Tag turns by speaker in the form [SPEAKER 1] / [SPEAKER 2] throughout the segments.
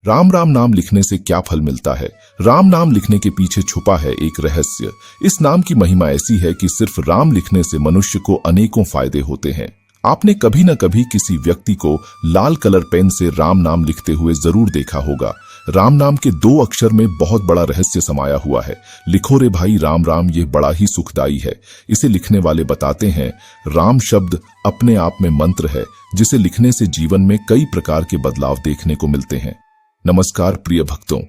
[SPEAKER 1] राम राम नाम लिखने से क्या फल मिलता है? राम नाम लिखने के पीछे छुपा है एक रहस्य। इस नाम की महिमा ऐसी है कि सिर्फ राम लिखने से मनुष्य को अनेकों फायदे होते हैं। आपने कभी न कभी किसी व्यक्ति को लाल कलर पेन से राम नाम लिखते हुए जरूर देखा होगा। राम नाम के 2 अक्षर में बहुत बड़ा रहस्य समाया हुआ है। लिखो रे भाई राम राम, ये बड़ा ही सुखदाई है। इसे लिखने वाले बताते हैं, राम शब्द अपने आप में मंत्र है, जिसे लिखने से जीवन में कई प्रकार के बदलाव देखने को मिलते हैं। नमस्कार प्रिय भक्तों,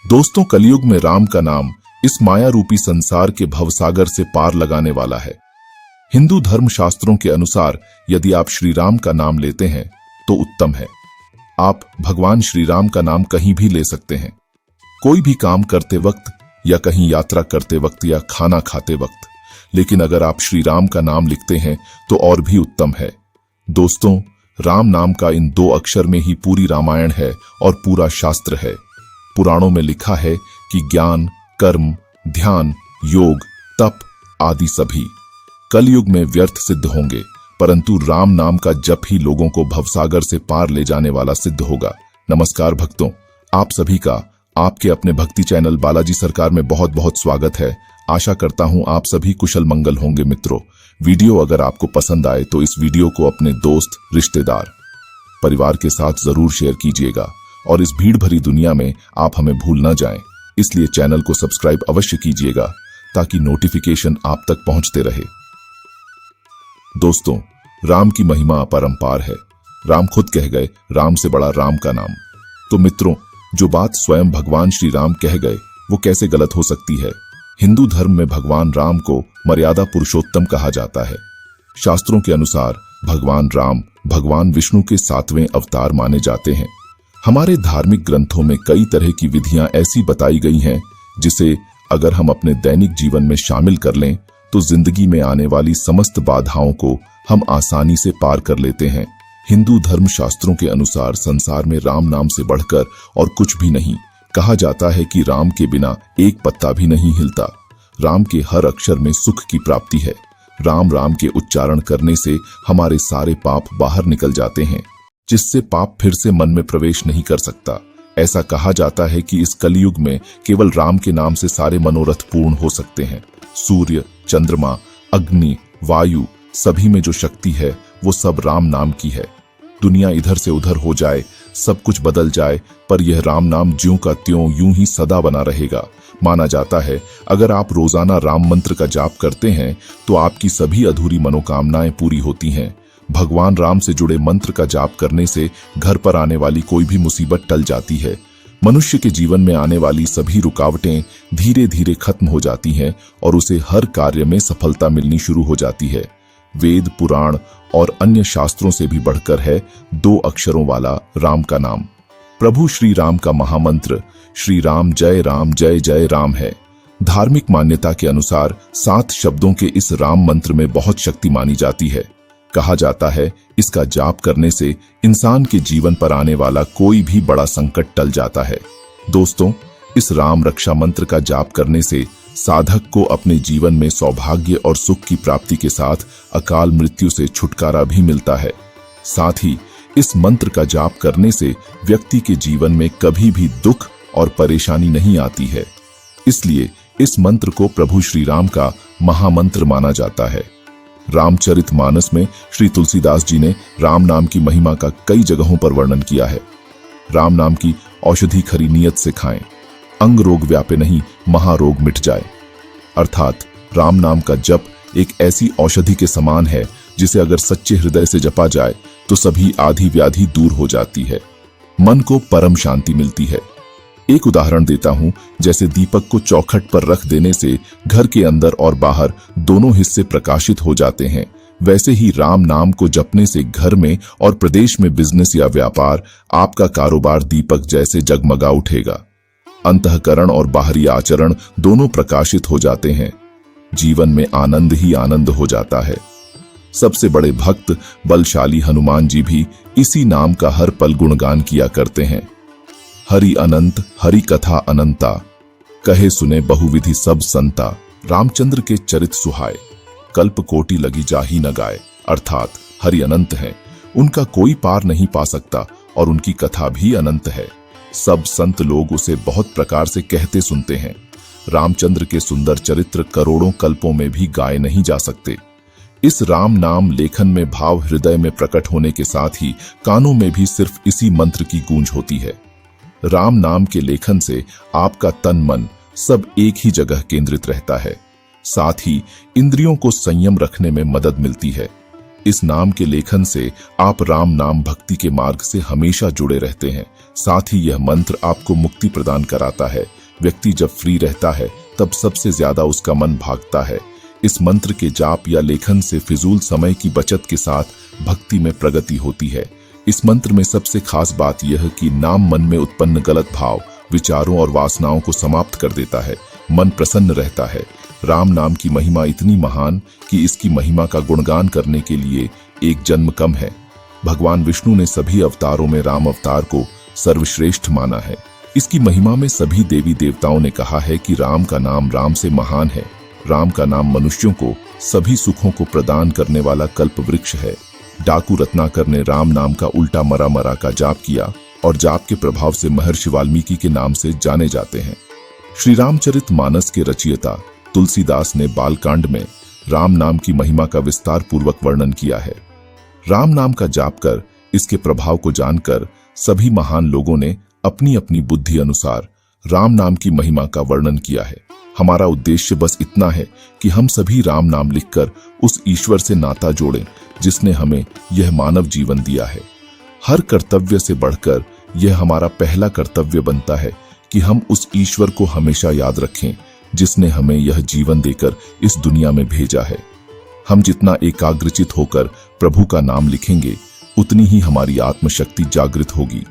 [SPEAKER 1] दोस्तों, कलयुग में राम का नाम इस माया रूपी संसार के भवसागर से पार लगाने वाला है। हिंदू धर्म शास्त्रों के अनुसार यदि आप श्री राम का नाम लेते हैं तो उत्तम है। आप भगवान श्री राम का नाम कहीं भी ले सकते हैं, कोई भी काम करते वक्त या कहीं यात्रा करते वक्त या खाना खाते वक्त। लेकिन अगर आप श्री राम का नाम लिखते हैं तो और भी उत्तम है। दोस्तों, राम नाम का इन 2 अक्षर में ही पूरी रामायण है और पूरा शास्त्र है। पुराणों में लिखा है कि ज्ञान, कर्म, ध्यान, योग, तप आदि सभी कलयुग में व्यर्थ सिद्ध होंगे, परंतु राम नाम का जप ही लोगों को भवसागर से पार ले जाने वाला सिद्ध होगा। नमस्कार भक्तों, आप सभी का आपके अपने भक्ति चैनल बालाजी सरकार में बहुत बहुत स्वागत है। आशा करता हूं आप सभी कुशल मंगल होंगे। मित्रों, वीडियो अगर आपको पसंद आए तो इस वीडियो को अपने दोस्त, रिश्तेदार, परिवार के साथ जरूर शेयर कीजिएगा और इस भीड़ भरी दुनिया में आप हमें भूल न जाएं, इसलिए चैनल को सब्सक्राइब अवश्य कीजिएगा ताकि नोटिफिकेशन आप तक पहुंचते रहे। दोस्तों, राम की महिमा अपरंपार है। राम खुद कह गए, राम से बड़ा राम का नाम। तो मित्रों, जो बात स्वयं भगवान श्री राम कह गए वो कैसे गलत हो सकती है? हिंदू धर्म में भगवान राम को मर्यादा पुरुषोत्तम कहा जाता है। शास्त्रों के अनुसार भगवान राम भगवान विष्णु के 7वें अवतार माने जाते हैं। हमारे धार्मिक ग्रंथों में कई तरह की विधियां ऐसी बताई गई हैं जिसे अगर हम अपने दैनिक जीवन में शामिल कर लें तो जिंदगी में आने वाली समस्त बाधाओं को हम आसानी से पार कर लेते हैं। हिंदू धर्म शास्त्रों के अनुसार संसार में राम नाम से बढ़कर और कुछ भी नहीं। कहा जाता है कि राम के बिना एक पत्ता भी नहीं हिलता। राम के हर अक्षर में सुख की प्राप्ति है। राम राम के उच्चारण करने से हमारे सारे पाप बाहर निकल जाते हैं, जिससे पाप फिर से मन में प्रवेश नहीं कर सकता। ऐसा कहा जाता है कि इस कलयुग में केवल राम के नाम से सारे मनोरथ पूर्ण हो सकते हैं। सूर्य, चंद्रमा, अग्नि, वायु, सभी में जो शक्ति है वो सब राम नाम की है। दुनिया इधर से उधर हो जाए, सब कुछ बदल जाए, पर यह राम नाम ज्यों का त्यों यूं ही सदा बना रहेगा। माना जाता है अगर आप रोजाना राम मंत्र का जाप करते हैं तो आपकी सभी अधूरी मनोकामनाएं पूरी होती हैं। भगवान राम से जुड़े मंत्र का जाप करने से घर पर आने वाली कोई भी मुसीबत टल जाती है। मनुष्य के जीवन में आने वाली सभी रुकावटें धीरे धीरे खत्म हो जाती हैं और उसे हर कार्य में सफलता मिलनी शुरू हो जाती है। वेद, पुराण और अन्य शास्त्रों से भी बढ़कर है 2 अक्षरों वाला राम का नाम। प्रभु श्री राम का महामंत्र श्री राम जय जय राम है। धार्मिक मान्यता के अनुसार 7 शब्दों के इस राम मंत्र में बहुत शक्ति मानी जाती है। कहा जाता है इसका जाप करने से इंसान के जीवन पर आने वाला कोई भी बड़ा संकट टल जाता है। दोस्तों, इस राम रक्षा मंत्र का जाप करने से साधक को अपने जीवन में सौभाग्य और सुख की प्राप्ति के साथ अकाल मृत्यु से छुटकारा भी मिलता है। साथ ही इस मंत्र का जाप करने से व्यक्ति के जीवन में कभी भी दुख और परेशानी नहीं आती है। इसलिए इस मंत्र को प्रभु श्री राम का महामंत्र माना जाता है। रामचरितमानस में श्री तुलसीदास जी ने राम नाम की महिमा का कई जगहों पर वर्णन किया है। राम नाम की औषधि खरी नियत से खाएं, अंग रोग व्यापे नहीं महारोग मिट जाए। अर्थात राम नाम का जप एक ऐसी औषधि के समान है जिसे अगर सच्चे हृदय से जपा जाए तो सभी आधी व्याधि दूर हो जाती है, मन को परम शांति मिलती है। एक उदाहरण देता हूं, जैसे दीपक को चौखट पर रख देने से घर के अंदर और बाहर दोनों हिस्से प्रकाशित हो जाते हैं, वैसे ही राम नाम को जपने से घर में और प्रदेश में बिजनेस या व्यापार, आपका कारोबार दीपक जैसे जगमगा उठेगा। अंतःकरण और बाहरी आचरण दोनों प्रकाशित हो जाते हैं। जीवन में आनंद ही आनंद हो जाता है। सबसे बड़े भक्त बलशाली हनुमान जी भी इसी नाम का हर पल गुणगान किया करते हैं। हरि अनंत हरि कथा अनंता, कहे सुने बहुविधि सब संता। रामचंद्र के चरित सुहाए, कल्प कोटि लगी जाही न गाए। अर्थात हरि अनंत हैं, उनका कोई पार नहीं पा सकता और उनकी कथा भी अनंत है। सब संत लोग उसे बहुत प्रकार से कहते सुनते हैं। रामचंद्र के सुंदर चरित्र करोड़ों कल्पों में भी गाए नहीं जा सकते। इस राम नाम लेखन में भाव हृदय में प्रकट होने के साथ ही कानों में भी सिर्फ इसी मंत्र की गूंज होती है। राम नाम के लेखन से आपका तन मन सब एक ही जगह केंद्रित रहता है। साथ ही इंद्रियों को संयम रखने में मदद मिलती है। इस नाम के लेखन से आप राम नाम भक्ति के मार्ग से हमेशा जुड़े रहते हैं। साथ ही यह मंत्र आपको मुक्ति प्रदान कराता है। व्यक्ति जब फ्री रहता है तब सबसे ज्यादा उसका मन भागता है। इस मंत्र के जाप या लेखन से फिजूल समय की बचत के साथ भक्ति में प्रगति होती है। इस मंत्र में सबसे खास बात यह कि नाम मन में उत्पन्न गलत भाव, विचारों और वासनाओं को समाप्त कर देता है। मन प्रसन्न रहता है। राम नाम की महिमा इतनी महान कि इसकी महिमा का गुणगान करने के लिए एक जन्म कम है। भगवान विष्णु ने सभी अवतारों में राम अवतार को सर्वश्रेष्ठ माना है। इसकी महिमा में सभी देवी देवताओं ने कहा है कि राम का नाम राम से महान है। राम का नाम मनुष्यों को सभी सुखों को प्रदान करने वाला कल्प वृक्ष है। डाकू रत्नाकर ने राम नाम का उल्टा मरा मरा का जाप किया और जाप के प्रभाव से महर्षि वाल्मीकि के नाम से जाने जाते हैं। श्री रामचरित मानस के रचयिता तुलसीदास ने बालकांड में राम नाम की महिमा का विस्तार पूर्वक वर्णन किया है। राम नाम का जाप कर इसके प्रभाव को जानकर सभी महान लोगों ने अपनी अपनी बुद्धि अनुसार राम नाम की महिमा का वर्णन किया है। हमारा उद्देश्य बस इतना है कि हम सभी राम नाम लिखकर उस ईश्वर से नाता जोड़ें जिसने हमें यह मानव जीवन दिया है। हर कर्तव्य से बढ़कर यह हमारा पहला कर्तव्य बनता है कि हम उस ईश्वर को हमेशा याद रखें जिसने हमें यह जीवन देकर इस दुनिया में भेजा है। हम जितना एकाग्रचित होकर प्रभु का नाम लिखेंगे उतनी ही हमारी आत्मशक्ति जागृत होगी।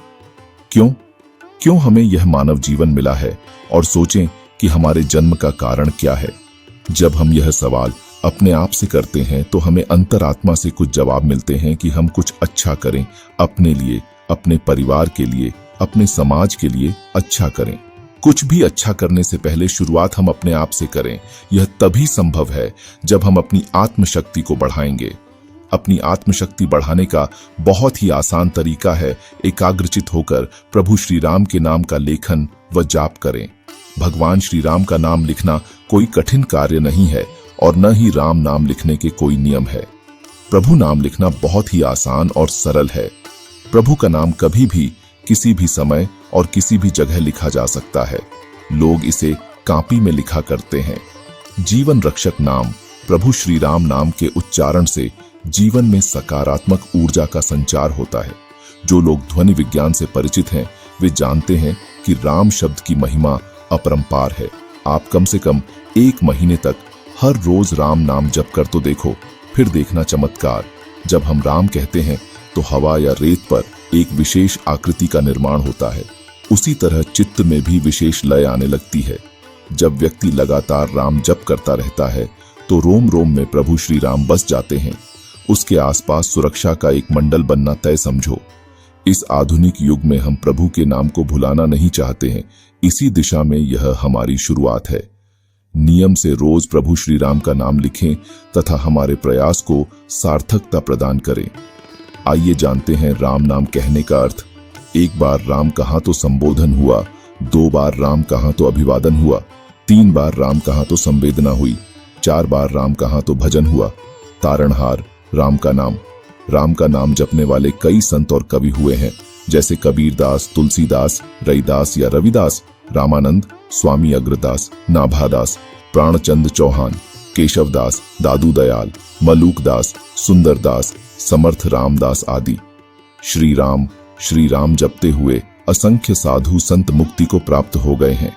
[SPEAKER 1] क्यों हमें यह मानव जीवन मिला है, और सोचें कि हमारे जन्म का कारण क्या है। जब हम यह सवाल अपने आप से करते हैं तो हमें अंतरात्मा से कुछ जवाब मिलते हैं कि हम कुछ अच्छा करें, अपने लिए, अपने परिवार के लिए, अपने समाज के लिए अच्छा करें। कुछ भी अच्छा करने से पहले शुरुआत हम अपने आप से करें। यह तभी संभव है जब हम अपनी आत्मशक्ति को बढ़ाएंगे। अपनी आत्मशक्ति बढ़ाने का बहुत ही आसान तरीका है एकाग्रचित होकर प्रभु श्री राम के नाम का लेखन व जाप करें। भगवान श्री राम का नाम लिखना कोई कठिन कार्य नहीं है और न ही राम नाम लिखने के कोई नियम है। प्रभु नाम लिखना बहुत ही आसान और सरल है। प्रभु का नाम कभी भी, किसी भी समय और किसी भी जगह लिखा जा सकता है। लोग इसे कापी में लिखा करते हैं। जीवन रक्षक नाम प्रभु श्री राम नाम के उच्चारण से जीवन में सकारात्मक ऊर्जा का संचार होता है। जो लोग ध्वनि विज्ञान से परिचित हैं वे जानते हैं कि राम शब्द की महिमा अपरंपार है। आप कम से कम 1 महीने तक हर रोज राम नाम जप कर तो देखो, फिर देखना चमत्कार। जब हम राम कहते हैं तो हवा या रेत पर एक विशेष आकृति का निर्माण होता है। उसी तरह चित्त में भी विशेष लय आने लगती है। जब व्यक्ति लगातार राम जप करता रहता है तो रोम रोम में प्रभु श्री राम बस जाते हैं। उसके आसपास सुरक्षा का एक मंडल बनना तय समझो। इस आधुनिक युग में हम प्रभु के नाम को भुलाना नहीं चाहते हैं। इसी दिशा में यह हमारी शुरुआत है। नियम से रोज प्रभु श्री राम का नाम लिखें तथा हमारे प्रयास को सार्थकता प्रदान करें। आइए जानते हैं राम नाम कहने का अर्थ। 1 बार राम कहा तो संबोधन हुआ, 2 बार राम कहा तो अभिवादन हुआ, 3 बार राम कहा तो संवेदना हुई, 4 बार राम कहा तो भजन हुआ। तारणहार राम का नाम। राम का नाम जपने वाले कई संत और कवि हुए हैं, जैसे कबीरदास, तुलसीदास, रैदास या रविदास, रामानंद, स्वामी अग्रदास, नाभादास, प्राणचंद चौहान, केशवदास, दादू दयाल, मलूकदास, सुंदरदास, समर्थ रामदास आदि। श्री राम जपते हुए असंख्य साधु संत मुक्ति को प्राप्त हो गए हैं।